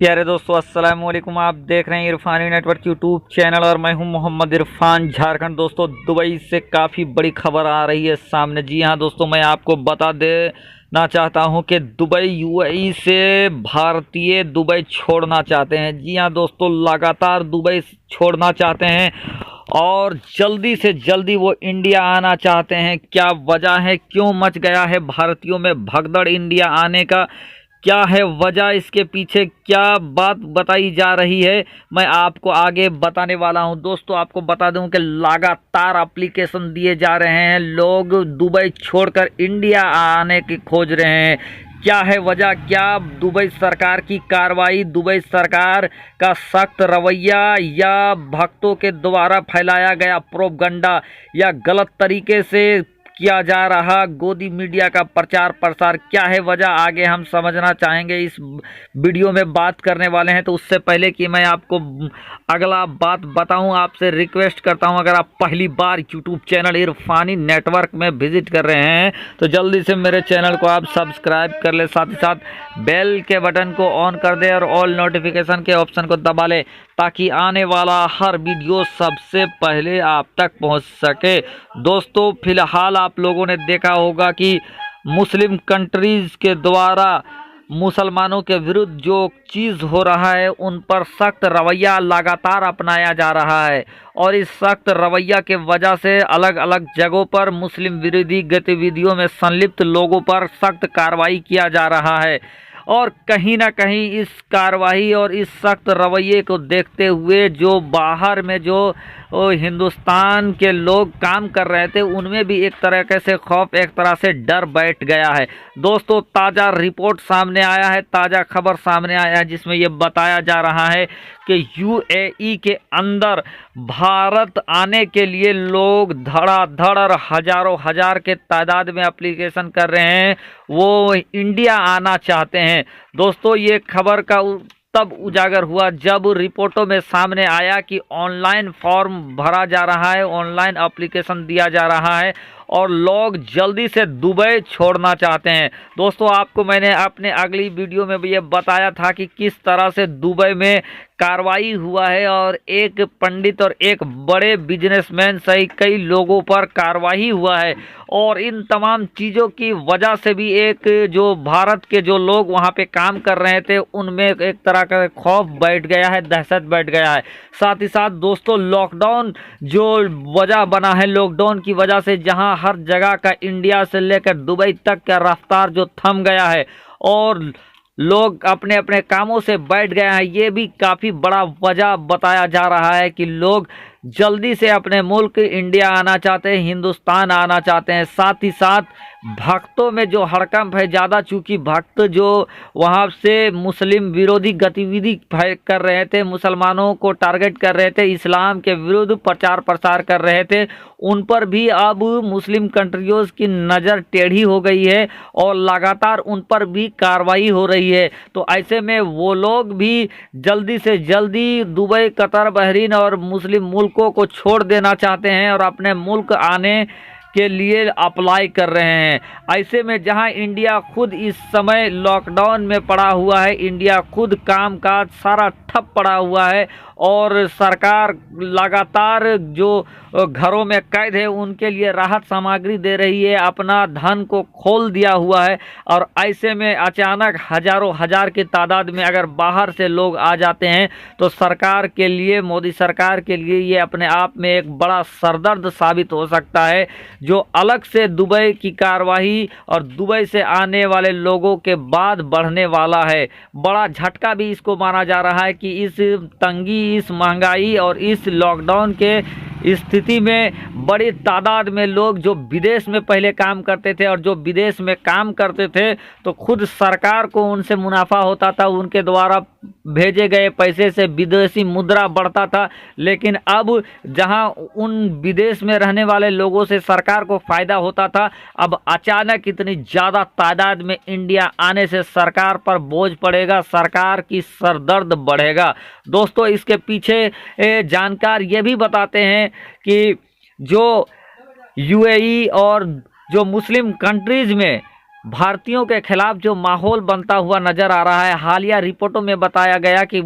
प्यारे दोस्तों, अस्सलाम वालेकुम। आप देख रहे हैं इरफानी नेटवर्क यूट्यूब चैनल और मैं हूं मोहम्मद इरफान झारखंड। दोस्तों, दुबई से काफ़ी बड़ी खबर आ रही है सामने। जी हां दोस्तों, मैं आपको बता देना चाहता हूं कि दुबई यूएई से भारतीय दुबई छोड़ना चाहते हैं। जी हां दोस्तों, लगातार दुबई छोड़ना चाहते हैं और जल्दी से जल्दी वो इंडिया आना चाहते हैं। क्या वजह है, क्यों मच गया है भारतीयों में भगदड़ इंडिया आने का, क्या है वजह, इसके पीछे क्या बात बताई जा रही है, मैं आपको आगे बताने वाला हूं। दोस्तों, आपको बता दूं कि लगातार एप्लीकेशन दिए जा रहे हैं, लोग दुबई छोड़कर इंडिया आने की खोज रहे हैं। क्या है वजह, क्या दुबई सरकार की कार्रवाई, दुबई सरकार का सख्त रवैया, या भक्तों के द्वारा फैलाया गया प्रोपगंडा, या गलत तरीके से किया जा रहा गोदी मीडिया का प्रचार प्रसार, क्या है वजह, आगे हम समझना चाहेंगे, इस वीडियो में बात करने वाले हैं। तो उससे पहले कि मैं आपको अगला बात बताऊं, आपसे रिक्वेस्ट करता हूं, अगर आप पहली बार यूट्यूब चैनल इरफानी नेटवर्क में विजिट कर रहे हैं तो जल्दी से मेरे चैनल को आप सब्सक्राइब कर ले, साथ ही साथ बेल के बटन को ऑन कर दे और ऑल नोटिफिकेशन के ऑप्शन को दबा ले, ताकि आने वाला हर वीडियो सबसे पहले आप तक पहुंच सके। दोस्तों, फिलहाल आप लोगों ने देखा होगा कि मुस्लिम कंट्रीज के द्वारा मुसलमानों के विरुद्ध जो चीज़ हो रहा है, उन पर सख्त रवैया लगातार अपनाया जा रहा है और इस सख्त रवैया के वजह से अलग अलग जगहों पर मुस्लिम विरोधी गतिविधियों में संलिप्त लोगों पर सख्त कार्रवाई किया जा रहा है। और कहीं ना कहीं इस कार्रवाई और इस सख्त रवैये को देखते हुए जो बाहर में जो हिंदुस्तान के लोग काम कर रहे थे, उनमें भी एक तरीके से खौफ, एक तरह से डर बैठ गया है। दोस्तों, ताज़ा रिपोर्ट सामने आया है, ताज़ा खबर सामने आया है, जिसमें ये बताया जा रहा है कि यूएई के अंदर भारत आने के लिए लोग धड़ाधड़ और हजारों हजार के तादाद में एप्लीकेशन कर रहे हैं, वो इंडिया आना चाहते हैं। दोस्तों, ये खबर का तब उजागर हुआ जब रिपोर्टों में सामने आया कि ऑनलाइन फॉर्म भरा जा रहा है, ऑनलाइन एप्लीकेशन दिया जा रहा है और लोग जल्दी से दुबई छोड़ना चाहते हैं। दोस्तों, आपको मैंने अपने अगली वीडियो में भी ये बताया था कि किस तरह से दुबई में कार्रवाई हुआ है और एक पंडित और एक बड़े बिजनेसमैन सहित कई लोगों पर कार्रवाई हुआ है। और इन तमाम चीज़ों की वजह से भी एक जो भारत के जो लोग वहाँ पे काम कर रहे थे, उनमें एक तरह का खौफ बैठ गया है, दहशत बैठ गया है। साथ ही साथ दोस्तों, लॉकडाउन जो वजह बना है, लॉकडाउन की वजह से जहाँ हर जगह का इंडिया से लेकर दुबई तक का रफ्तार जो थम गया है और लोग अपने अपने कामों से बैठ गए हैं, ये भी काफ़ी बड़ा वजह बताया जा रहा है कि लोग जल्दी से अपने मुल्क इंडिया आना चाहते हैं, हिंदुस्तान आना चाहते हैं। साथ ही साथ भक्तों में जो हड़कंप है ज़्यादा, चूँकि भक्त जो वहाँ से मुस्लिम विरोधी गतिविधि कर रहे थे, मुसलमानों को टारगेट कर रहे थे, इस्लाम के विरुद्ध प्रचार प्रसार कर रहे थे, उन पर भी अब मुस्लिम कंट्रियोज़ की नज़र टेढ़ी हो गई है और लगातार उन पर भी कार्रवाई हो रही है। तो ऐसे में वो लोग भी जल्दी से जल्दी दुबई, कतर, बहरीन और मुस्लिम मुल्कों को छोड़ देना चाहते हैं और अपने मुल्क आने के लिए अप्लाई कर रहे हैं। ऐसे में जहां इंडिया खुद इस समय लॉकडाउन में पड़ा हुआ है, इंडिया खुद काम काज सारा ठप पड़ा हुआ है और सरकार लगातार जो घरों में कैद है उनके लिए राहत सामग्री दे रही है, अपना धन को खोल दिया हुआ है। और ऐसे में अचानक हजारों हजार की तादाद में अगर बाहर से लोग आ जाते हैं तो सरकार के लिए, मोदी सरकार के लिए ये अपने आप में एक बड़ा सरदर्द साबित हो सकता है, जो अलग से दुबई की कार्रवाई और दुबई से आने वाले लोगों के बाद बढ़ने वाला है। बड़ा झटका भी इसको माना जा रहा है कि इस तंगी, इस महंगाई और इस लॉकडाउन के स्थिति में बड़ी तादाद में लोग जो विदेश में पहले काम करते थे और जो विदेश में काम करते थे तो खुद सरकार को उनसे मुनाफा होता था, उनके द्वारा भेजे गए पैसे से विदेशी मुद्रा बढ़ता था। लेकिन अब जहां उन विदेश में रहने वाले लोगों से सरकार को फ़ायदा होता था, अब अचानक इतनी ज़्यादा तादाद में इंडिया आने से सरकार पर बोझ पड़ेगा, सरकार की सरदर्द बढ़ेगा। दोस्तों, इसके पीछे जानकार ये भी बताते हैं कि जो यूएई और जो मुस्लिम कंट्रीज़ में भारतीयों के खिलाफ जो माहौल बनता हुआ नजर आ रहा है। हालिया रिपोर्टों में बताया गया कि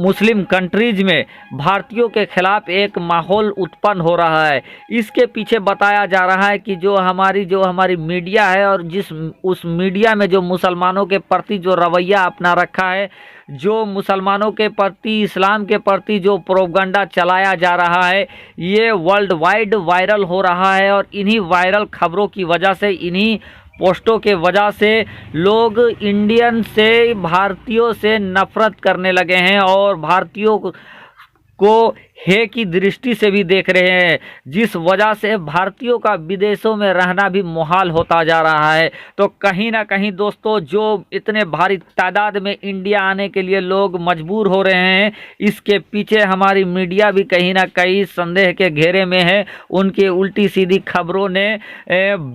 मुस्लिम कंट्रीज में भारतीयों के खिलाफ एक माहौल उत्पन्न हो रहा है। इसके पीछे बताया जा रहा है कि जो हमारी मीडिया है और उस मीडिया में जो मुसलमानों के प्रति जो रवैया अपना रखा है, जो मुसलमानों के प्रति, इस्लाम के प्रति जो प्रोपगंडा चलाया जा रहा है, ये वर्ल्ड वाइड वायरल हो रहा है। और इन्हीं वायरल खबरों की वजह से, इन्हीं पोस्टों के वजह से लोग इंडियन से, भारतीयों से नफरत करने लगे हैं और भारतीयों को हे की दृष्टि से भी देख रहे हैं, जिस वजह से भारतीयों का विदेशों में रहना भी मुहाल होता जा रहा है। तो कहीं ना कहीं दोस्तों, जो इतने भारी तादाद में इंडिया आने के लिए लोग मजबूर हो रहे हैं, इसके पीछे हमारी मीडिया भी कहीं ना कहीं संदेह के घेरे में है। उनके उल्टी सीधी खबरों ने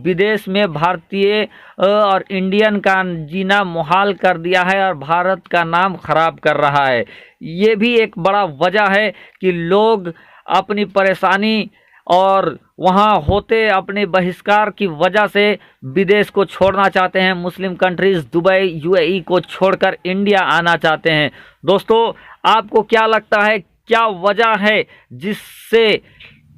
विदेश में भारतीय और इंडियन का जीना मुहाल कर दिया है और भारत का नाम खराब कर रहा है। ये भी एक बड़ा वजह है कि लोग अपनी परेशानी और वहाँ होते अपने बहिष्कार की वजह से विदेश को छोड़ना चाहते हैं। मुस्लिम कंट्रीज दुबई, यूएई को छोड़कर इंडिया आना चाहते हैं। दोस्तों, आपको क्या लगता है, क्या वजह है जिससे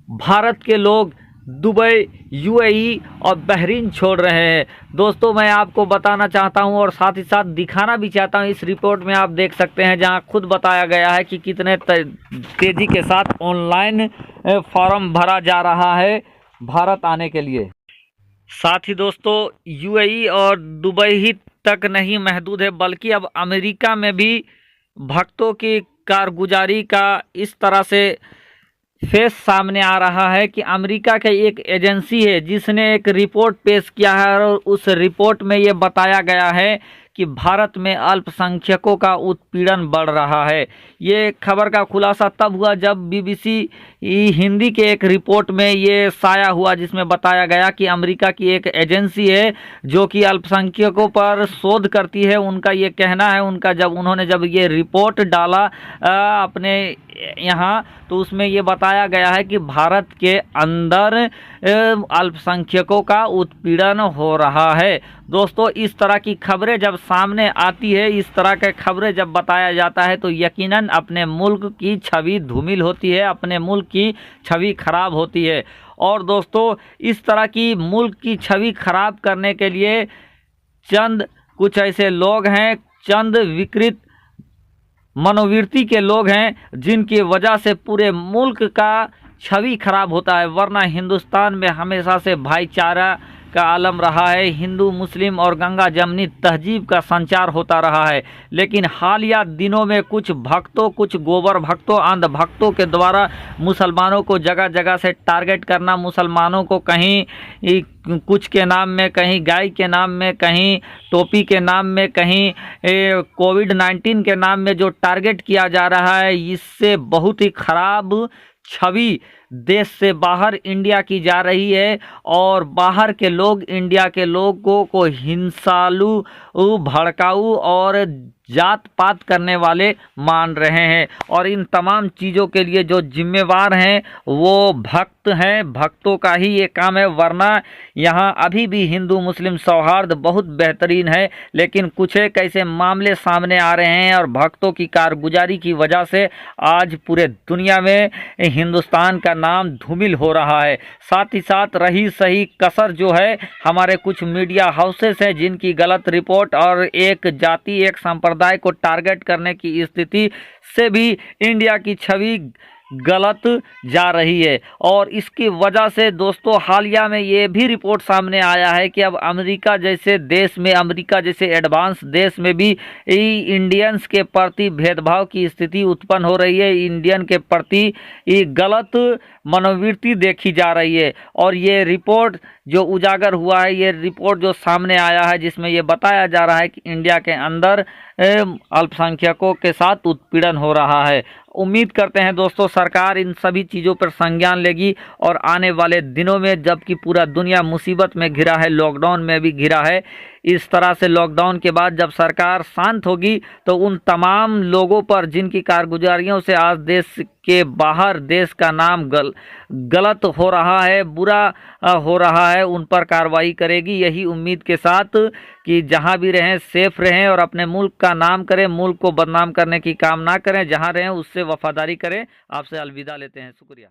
भारत के लोग दुबई, यूएई और बहरीन छोड़ रहे हैं? दोस्तों, मैं आपको बताना चाहता हूं और साथ ही साथ दिखाना भी चाहता हूं। इस रिपोर्ट में आप देख सकते हैं, जहां खुद बताया गया है कि कितने तेज़ी के साथ ऑनलाइन फॉर्म भरा जा रहा है भारत आने के लिए। साथ ही दोस्तों, यूएई और दुबई ही तक नहीं महदूद है, बल्कि अब अमेरिका में भी भक्तों की कारगुजारी का इस तरह से फेस सामने आ रहा है कि अमेरिका की एक एजेंसी है जिसने एक रिपोर्ट पेश किया है और उस रिपोर्ट में ये बताया गया है कि भारत में अल्पसंख्यकों का उत्पीड़न बढ़ रहा है। ये खबर का खुलासा तब हुआ जब बीबीसी हिंदी के एक रिपोर्ट में ये साया हुआ, जिसमें बताया गया कि अमेरिका की एक एजेंसी है जो कि अल्पसंख्यकों पर शोध करती है। उनका ये कहना है, उन्होंने जब ये रिपोर्ट डाला अपने यहाँ, तो उसमें ये बताया गया है कि भारत के अंदर अल्पसंख्यकों का उत्पीड़न हो रहा है। दोस्तों, इस तरह की खबरें जब सामने आती है, इस तरह के खबरें जब बताया जाता है, तो यकीनन अपने मुल्क की छवि धूमिल होती है, अपने मुल्क की छवि खराब होती है। और दोस्तों, इस तरह की मुल्क की छवि खराब करने के लिए चंद कुछ ऐसे लोग हैं, चंद विकृत मनोवृत्ति के लोग हैं, जिनकी वजह से पूरे मुल्क का छवि खराब होता है। वरना हिंदुस्तान में हमेशा से भाईचारा का आलम रहा है, हिंदू, मुस्लिम और गंगा जमनी तहजीब का संचार होता रहा है। लेकिन हालिया दिनों में कुछ भक्तों, कुछ गोबर भक्तों, अंध भक्तों के द्वारा मुसलमानों को जगह जगह से टारगेट करना, मुसलमानों को कहीं कुछ के नाम में, कहीं गाय के नाम में, कहीं टोपी के नाम में, कहीं कोविड-19 के नाम में जो टारगेट किया जा रहा है, इससे बहुत ही खराब छवि देश से बाहर इंडिया की जा रही है। और बाहर के लोग इंडिया के लोगों को हिंसालु, भड़काऊ और जात पात करने वाले मान रहे हैं। और इन तमाम चीज़ों के लिए जो जिम्मेवार हैं वो भक्त हैं, भक्तों का ही ये काम है। वरना यहाँ अभी भी हिंदू मुस्लिम सौहार्द बहुत बेहतरीन है, लेकिन कुछ एक ऐसे मामले सामने आ रहे हैं और भक्तों की कारगुजारी की वजह से आज पूरे दुनिया में हिंदुस्तान का नाम धूमिल हो रहा है। साथ ही साथ रही सही कसर जो है, हमारे कुछ मीडिया हाउसेस हैं जिनकी गलत रिपोर्ट और एक जाति, एक संप्रदाय को टारगेट करने की स्थिति से भी इंडिया की छवि गलत जा रही है। और इसकी वजह से दोस्तों, हालिया में ये भी रिपोर्ट सामने आया है कि अब अमेरिका जैसे देश में, अमेरिका जैसे एडवांस देश में भी इंडियंस के प्रति भेदभाव की स्थिति उत्पन्न हो रही है, इंडियन के प्रति गलत मनोवृत्ति देखी जा रही है। और ये रिपोर्ट जो उजागर हुआ है, ये रिपोर्ट जो सामने आया है, जिसमें ये बताया जा रहा है कि इंडिया के अंदर अल्पसंख्यकों के साथ उत्पीड़न हो रहा है। उम्मीद करते हैं दोस्तों, सरकार इन सभी चीज़ों पर संज्ञान लेगी और आने वाले दिनों में, जबकि पूरा दुनिया मुसीबत में घिरा है, लॉकडाउन में भी घिरा है, इस तरह से लॉकडाउन के बाद जब सरकार शांत होगी तो उन तमाम लोगों पर जिनकी कारगुजारियों से आज देश के बाहर देश का नाम गलत हो रहा है, बुरा हो रहा है, उन पर कार्रवाई करेगी। यही उम्मीद के साथ कि जहां भी रहें सेफ रहें और अपने मुल्क का नाम करें, मुल्क को बदनाम करने की काम ना करें, जहां रहें उससे वफादारी करें। आपसे अलविदा लेते हैं, शुक्रिया।